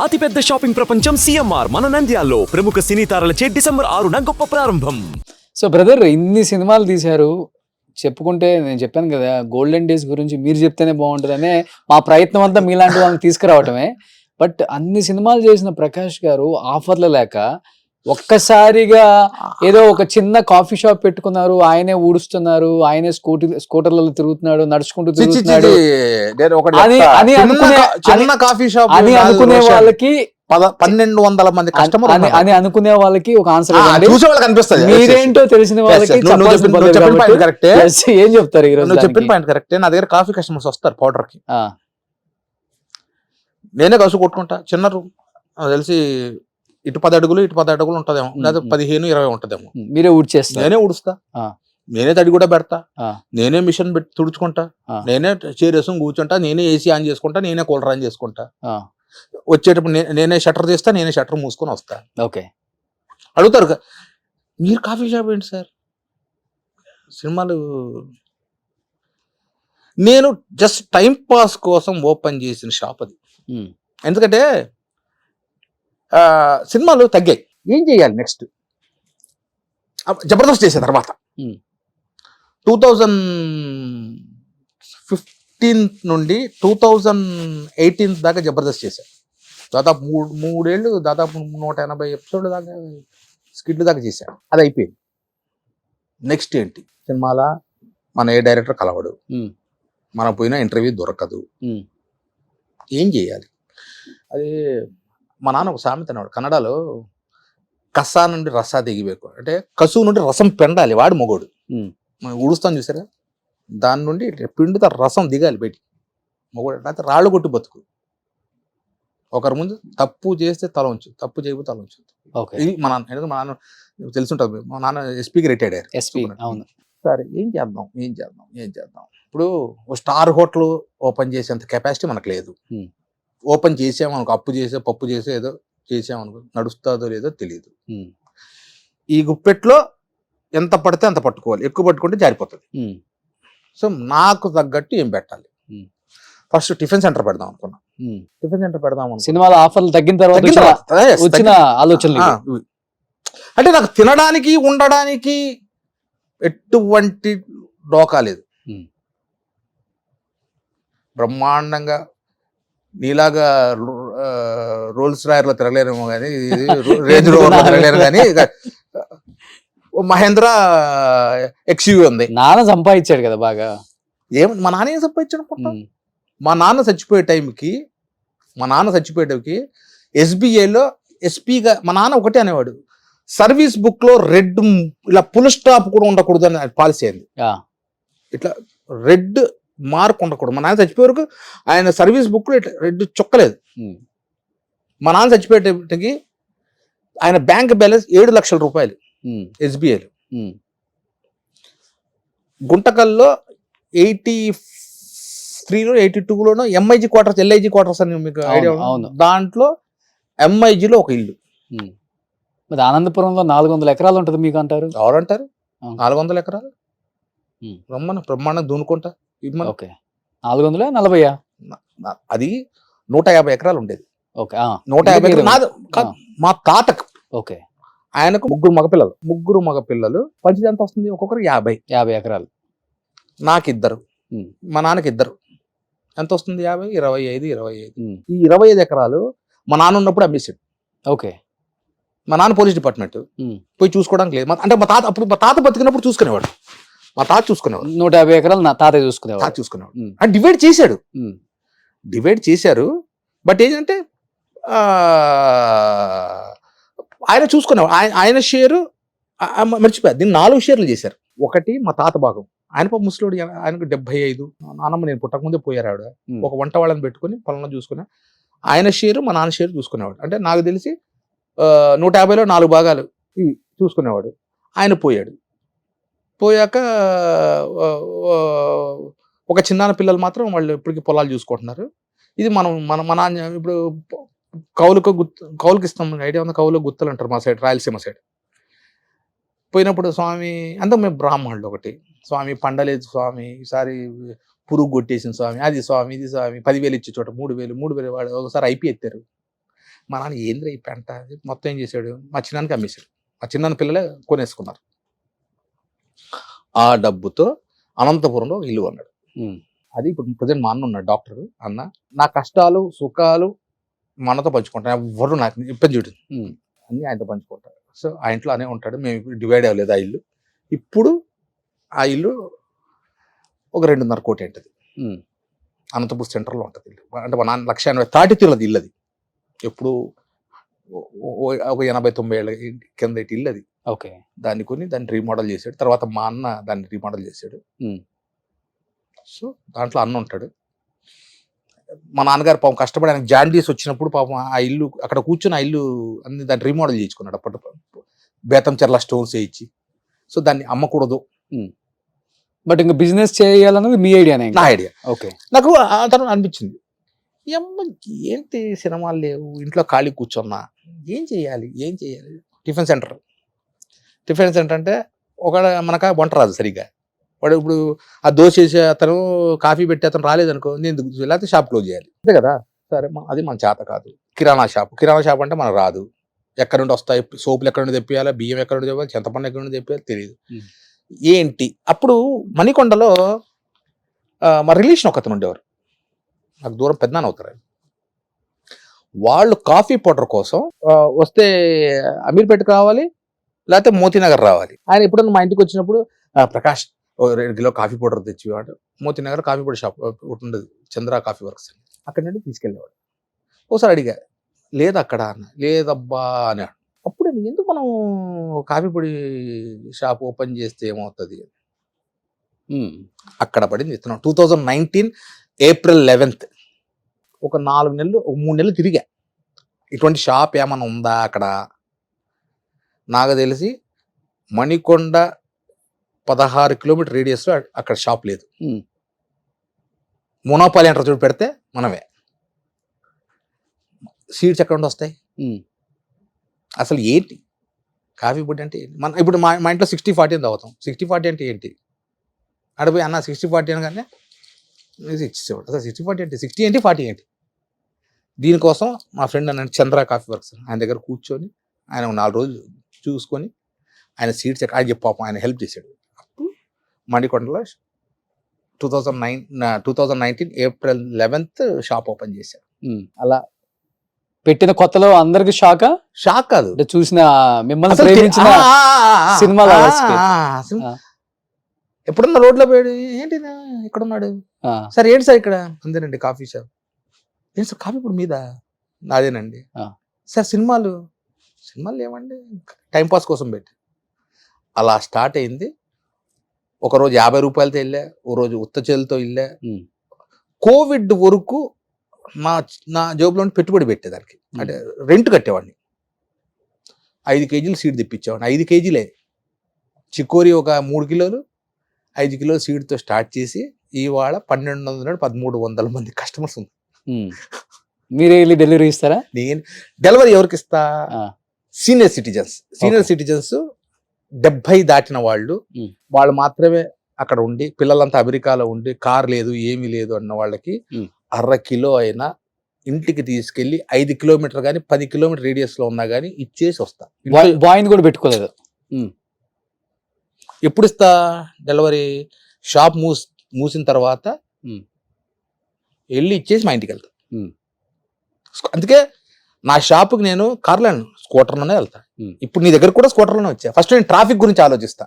అతిపెద్ద షాపింగ్ ప్రపంచం సిఎంఆర్ మన నంద్యాలలో ప్రముఖ సినీ తారలచే డిసెంబర్ 6న గొప్ప ప్రారంభం. సో బ్రదర్, ఇన్ని సినిమాలు తీశారు, చెప్పుకుంటే నేను చెప్పాను కదా గోల్డెన్ డేస్ గురించి మీరు చెప్తేనే బాగుంటుందనే మా ప్రయత్నం అంతా మీలాంటి వాళ్ళని తీసుకురావటమే. బట్ అన్ని సినిమాలు చేసిన ప్రకాష్ గారు ఆఫర్లు లేక ఒక్కసారిగా ఏదో ఒక చిన్న కాఫీ షాప్ పెట్టుకున్నారు, ఆయనే ఊడుస్తున్నారు, ఆయనే స్కూటర్లలో తిరుగుతున్నాడు, నడుచుకుంటూ తిరుగుతున్నాడు చిన్న కాఫీ షాప్ అని అనుకునే వాళ్ళకి 1200 మంది కస్టమర్ అని అనుకునే వాళ్ళకి ఒక ఆన్సర్ చూసే వాళ్ళకి అనిపిస్తుంది. మీరేంటో తెలిసిన వాళ్ళకి ఏం చెప్తారు ఈ రోజు? చెప్పిన పాయింట్ కరెక్టే. నా దగ్గర కాఫీ కస్టమర్స్ వస్తారు పౌడర్ కి, నేనే కసు కొట్టుకుంటా. చిన్న రూమ్ తెలిసి ఇటు 10 అడుగులు ఇటు 10 అడుగులు ఉంటదేమో, లేదా 15-20 ఉంటదేమో. మీరే ఊడ్చేస్తారు? నేనే ఊడుస్తా, నేనే తడి కూడా పెడతా, నేనే మిషన్ పెట్టి తుడుచుకుంటా, నేనే చైర్ వేసుకుని కూర్చుంటా, నేనే ఏసీ ఆన్ చేసుకుంటా, నేనే కూలర్ ఆన్ చేసుకుంటా. వచ్చేటప్పుడు నేనే షట్టర్ తీస్తా, నేనే షట్టర్ మూసుకొని వస్తా. ఓకే, అడుగుతారు మీరు కాఫీ షాప్ ఏంటి సార్? సినిమాలు నేను జస్ట్ టైం పాస్ కోసం ఓపెన్ చేసిన షాప్ అది. ఎందుకంటే సినిమాలు తగ్గాయి, ఏం చేయాలి నెక్స్ట్? జబర్దస్త్ చేసే తర్వాత 2015 నుండి 2018 దాకా జబర్దస్త్ చేశాను. దాదాపు మూడేళ్ళు, దాదాపు 180 ఎపిసోడ్ల దాకా స్కిట్లు దాకా చేశాను. అది అయిపోయింది. నెక్స్ట్ ఏంటి? సినిమాల మన ఏ డైరెక్టర్ కలవడు, మనం పోయిన ఇంటర్వ్యూ దొరకదు, ఏం చేయాలి? అది మా నాన్న ఒక సామెత అన్నాడు కన్నడలో, కసా నుండి రసా దిగిಬೇಕು అంటే కసువు నుండి రసం పెండాలి, వాడు మొగోడు. ఊడుస్తాను చూసారా, దాని నుండి పిండితో రసం దిగాలి బయటికి, మొగోడు. అయితే రాళ్ళు కొట్టి బతుకు. ఒకరి ముందు తప్పు చేస్తే తల ఉంచు, తప్పు చేయకపోతే తల ఉంచు. ఇది మా నాన్న. ఎందుకంటే మా నాన్న తెలుసుంటుంది, మా నాన్న ఎస్పీకి రిటైర్డ్ అయ్యారు. సరే ఏం చేద్దాం. ఇప్పుడు ఓ స్టార్ హోటల్ ఓపెన్ చేసేంత కెపాసిటీ మనకు లేదు. ఓపెన్ చేసామనుకో, అప్పు చేసే పప్పు చేసే ఏదో చేసామనుకో, నడుస్తుందో లేదో తెలియదు. ఈ గుప్పెట్లో ఎంత పడితే అంత పట్టుకోవాలి, ఎక్కువ పట్టుకుంటే జారిపోతుంది. సో నాకు తగ్గట్టు ఏం పెట్టాలి? ఫస్ట్ టిఫిన్ సెంటర్ పెడదాం అనుకున్నా. టిఫిన్ సెంటర్ పెడదాం సినిమాల ఆఫర్లు తగ్గిన తర్వాత వచ్చిన ఆలోచనలు. అంటే నాకు తినడానికి ఉండడానికి ఎటువంటి డోకా లేదు. బ్రహ్మాండంగా నీలాగా రోల్స్ రాయర్లో తిరగలేరేమో కానీ, రేంజ్ రోవర్లో తిరగలేరు కానీ, మహేంద్ర ఎక్స్యూవీ ఉంది. నాన్న సంపాదించాడు కదా బాగా. మా నాన్న ఏం సంపాదించాడు అనుకుంటా? మా నాన్న చచ్చిపోయే టైంకి ఎస్బీఐలో ఎస్పీగా మా నాన్న ఒకటే అనేవాడు, సర్వీస్ బుక్ లో రెడ్ ఇలా ఫుల్ స్టాప్ కూడా ఉండకూడదు అని పాలసీ అయింది. ఇట్లా రెడ్ మార్క్ ఉండకూడదు. మా నాన్న చచ్చిపోయే వరకు ఆయన సర్వీస్ బుక్ లో ఇట్లా రెడ్ చొక్కలేదు. మా నాన్న చచ్చిపోయేటకి ఆయన బ్యాంక్ బ్యాలెన్స్ 7 లక్షల రూపాయలు ఎస్బీఐలో. గుంటకల్లో 83లో 82లోనో ఎంఐజీ క్వార్టర్స్, ఎల్ఐజీ క్వార్టర్స్ అని మీకు ఐడియా? దాంట్లో ఎంఐజీలో ఒక ఇల్లు. మరి ఆనందపురంలో 400 ఎకరాలు ఉంటుంది మీకు అంటారు. ఎవరంటారు? 400 ఎకరాలు రమ్మను, బ్రహ్మాండం దూనుకుంటా. 440 అది 150 ఎకరాలు ఉండేది. 150 ఎకరాలు మా తాతకు. ఆయనకు 3 మగపిల్లలు. పంచిది ఎంత వస్తుంది? ఒక్కొక్కరు 50 ఎకరాలు. నాకిద్దరు, మా నాన్నకి 2. ఎంత వస్తుంది? 50, 25. ఈ 25 ఎకరాలు మా నాన్న ఉన్నప్పుడు అమ్మేసాడు. మా నాన్న పోలీస్ డిపార్ట్మెంట్, పోయి చూసుకోవడానికి లేదు. అంటే మా తాత బతికినప్పుడు చూసుకునేవాడు. మా తాత చూసుకునేవాడు. 150 ఎకరాలు నా తాత చూసుకునేవాడు. అంటే డివైడ్ చేశారు. బట్ ఏంటంటే ఆయన చూసుకునేవాడు. ఆయన షేరు మర్చిపోయారు. దీన్ని 4 షేర్లు చేశారు. ఒకటి మా తాత భాగం, ఆయన ముసలోడు, ఆయనకు 75. నాన్నమ్మ నేను పుట్టకముందే పోయారు ఆవిడ. ఒక వంట వాళ్ళని పెట్టుకుని పొలంలో చూసుకునే ఆయన షేరు, మా నాన్న షేరు చూసుకునేవాడు. అంటే నాకు తెలిసి 150లో 4 భాగాలు ఇవి చూసుకునేవాడు. ఆయన పోయాక ఒక చిన్న పిల్లలు మాత్రం వాళ్ళు ఇప్పటికీ పొలాలు చూసుకుంటున్నారు. ఇది మన నాన్న ఇప్పుడు కౌలుకి ఇస్తాం. ఐడియా ఉంది? కౌలు గుత్తలు అంటారు మా సైడ్, రాయలసీమ సైడ్. పోయినప్పుడు స్వామి అంతా మేము బ్రాహ్మణులు. ఒకటి స్వామి పండలేదు స్వామి, ఈసారి పురుగు కొట్టేసిన స్వామి, అది స్వామి, ఇది స్వామి. 10,000 ఇచ్చే చోట 3,000 వాడు ఒకసారి ఐపీ ఎత్తారు. మా నాన్న ఏంద్ర ఈ పెంట మొత్తం ఏం చేశాడు, మా చిన్నానికి అమ్మేశాడు. మా చిన్నాన్న పిల్లలే కొనేసుకున్నారు. ఆ డబ్బుతో అనంతపురంలో ఒక ఇల్లు కొన్నాడు. అది ఇప్పుడు ప్రజెంట్ మా అన్న ఉన్నాడు డాక్టర్. అన్న నా కష్టాలు సుఖాలు మా అన్నతో పంచుకుంటాను, ఎవరు నాకు ఇబ్బంది చూడు అన్నీ ఆయనతో పంచుకుంటారు. సో ఆ ఇంట్లో అనే ఉంటాడు. మేము ఇప్పుడు డివైడ్ అవ్వలేదు ఆ ఇల్లు. ఇప్పుడు ఆ ఇల్లు ఒక 2.5 కోటి ఉంటుంది. అనంతపూర్ సెంటర్లో ఉంటుంది ఇల్లు. అంటే మా నాన్న 180 తాటితీలది ఇల్లు. అది ఎప్పుడు ఒక 80-90 ఏళ్ళ కింద ఇల్లు అది. ఓకే. దాన్ని కొని దాన్ని రీమోడల్ చేశాడు. తర్వాత మా అన్న దాన్ని రీమోడల్ చేశాడు. సో దాంట్లో అన్న ఉంటాడు. మా నాన్నగారు పాపం కష్టపడి ఆయనకు జాండీస్ వచ్చినప్పుడు పాపం ఆ ఇల్లు అక్కడ కూర్చొని ఆ ఇల్లు అన్ని దాన్ని రీమోడల్ చేయించుకున్నాడు. అప్పటి బేతం చెర్ల స్టోన్స్ వేయించి. సో దాన్ని అమ్మకూడదు. బట్ ఇంకా బిజినెస్ చేయాలన్నది మీ ఐడియానే? నా ఐడియా. ఓకే. నాకు ఆ తర్వాత అనిపించింది, ఏంటి సినిమాలు లేవు, ఇంట్లో ఖాళీ కూర్చున్నా, ఏం చేయాలి. టిఫిన్ సెంటర్ అంటే ఒక మనక వంట రాదు సరిగ్గా. వాడు ఇప్పుడు ఆ దోశ వేసే అతను కాఫీ పెట్టి అతను రాలేదనుకో, నేను లేకపోతే షాప్ క్లోజ్ చేయాలి, అంతే కదా. సరే అది మన చేత కాదు. కిరాణా షాప్ అంటే మనకు రాదు. ఎక్కడి నుండి వస్తాయి సోపులు, ఎక్కడి నుండి తెప్పియాలి, బియ్యం ఎక్కడి నుండి తెప్పాలి, చింతపండు ఎక్కడి నుండి తెప్పియాలి తెలియదు. ఏంటి అప్పుడు మణికొండలో మా రిలేషన్ ఒకతను ఉండేవారు, నాకు దూరం పెద్దనాన్న అవుతారు. వాళ్ళు కాఫీ పౌడర్ కోసం వస్తే అమీర్పేటకు రావాలి, లేకపోతే మోతీనగర్ రావాలి. ఆయన ఎప్పుడన్నా మా ఇంటికి వచ్చినప్పుడు ప్రకాష్ 2 కిలో కాఫీ పౌడర్ తెచ్చివాడు. మోతీనగర్ కాఫీ పౌడర్ షాప్ ఒకటి ఉండదు, చంద్ర కాఫీ వర్క్స్ అని, అక్కడి నుండి తీసుకెళ్ళేవాడు. ఒకసారి అడిగా, లేదు అక్కడ అన్న, లేదబ్బా అన్నాడు. అప్పుడు ఎందుకు మనం కాఫీ పొడి షాప్ ఓపెన్ చేస్తే ఏమవుతుంది, అక్కడ పడింది విత్తనం. 2019 ఏప్రిల్ 11th ఒక 4 నెలలు 3 నెలలు తిరిగా, ఇటువంటి షాప్ ఏమైనా ఉందా అక్కడ. నాకు తెలిసి మణికొండ 16 కిలోమీటర్ రేడియస్లో అక్కడ షాప్ లేదు. మోనోపాలి అంటారు చూడు, పెడితే మనమే. సీడ్స్ ఎక్కడ నుండి వస్తాయి అసలు, ఏంటి కాఫీ పొడి అంటే ఏంటి. మన ఇప్పుడు మా ఇంట్లో 60-40 అని తాగుతాం. 60-40 అంటే ఏంటి, అడిపోయి అన్న 60-40 అనగానే ఇచ్చేవాడు. అసలు 60-40 అంటే 60 ఏంటి 40 ఏంటి. దీనికోసం మా ఫ్రెండ్ అన్నాడు చంద్ర కాఫీ వర్క్స్, ఆయన దగ్గర కూర్చొని ఆయన 4 రోజులు చూసుకొని ఆయన సీట్స్ ఆయన చెప్పాపం ఆయన హెల్ప్ చేశాడు. అప్పుడు మణికొండలో 2019 ఏప్రిల్ 11th షాప్ ఓపెన్ చేశారు. అలా పెట్టిన కొత్తలో అందరికి షాక్ కాదు, అంటే చూసిన మిమ్మల్ని ప్రేమించిన సినిమాలో ఎప్పుడన్నా రోడ్లో పోయాడు, ఏంటి ఇక్కడ ఉన్నాడు సార్, ఏంటి సార్ ఇక్కడ, అంతేనండి కాఫీ షాప్. ఏంటి సార్ కాఫీ ఇప్పుడు మీద, నాదేనండి సార్. సినిమాలు ఏమండి, టైంపాస్ కోసం పెట్టి. అలా స్టార్ట్ అయింది. ఒకరోజు 50 రూపాయలతో వెళ్ళా, ఓ రోజు ఉత్త చేతులతో వెళ్ళా. కోవిడ్ వరకు నా జోబులో పెట్టుబడి పెట్టేదానికి, అంటే రెంట్ కట్టేవాడిని. 5 కేజీలు సీడ్ తెప్పించేవాడిని. 5 కేజీలే చికోరి, ఒక 3 కిలోలు, 5 కిలోల సీడ్తో స్టార్ట్ చేసి ఇవాళ 1200-1300 మంది కస్టమర్స్ ఉంది. మీరే వెళ్ళి డెలివరీ ఇస్తారా? నేను డెలివరీ ఎవరికి ఇస్తా, సీనియర్ సిటిజన్స్ 70 దాటిన వాళ్ళు మాత్రమే అక్కడ ఉండి, పిల్లలంతా అమెరికాలో ఉండి కార్ లేదు ఏమీ లేదు అన్న వాళ్ళకి 1/2 కిలో అయినా ఇంటికి తీసుకెళ్లి 5 కిలోమీటర్ కానీ 10 కిలోమీటర్ రేడియస్ లో ఉన్నా కానీ ఇచ్చేసి వస్తా. బాయ్ని కూడా పెట్టుకోలేదు. ఎప్పుడు ఇస్తా డెలివరీ, షాప్ మూసిన తర్వాత వెళ్ళి ఇచ్చేసి మా ఇంటికి వెళ్తా. అందుకే నా షాప్కి నేను కార్లో స్కూటర్లోనే వెళ్తా. ఇప్పుడు నీ దగ్గర కూడా స్కూటర్లోనే వచ్చా. ఫస్ట్ నేను ట్రాఫిక్ గురించి ఆలోచిస్తా.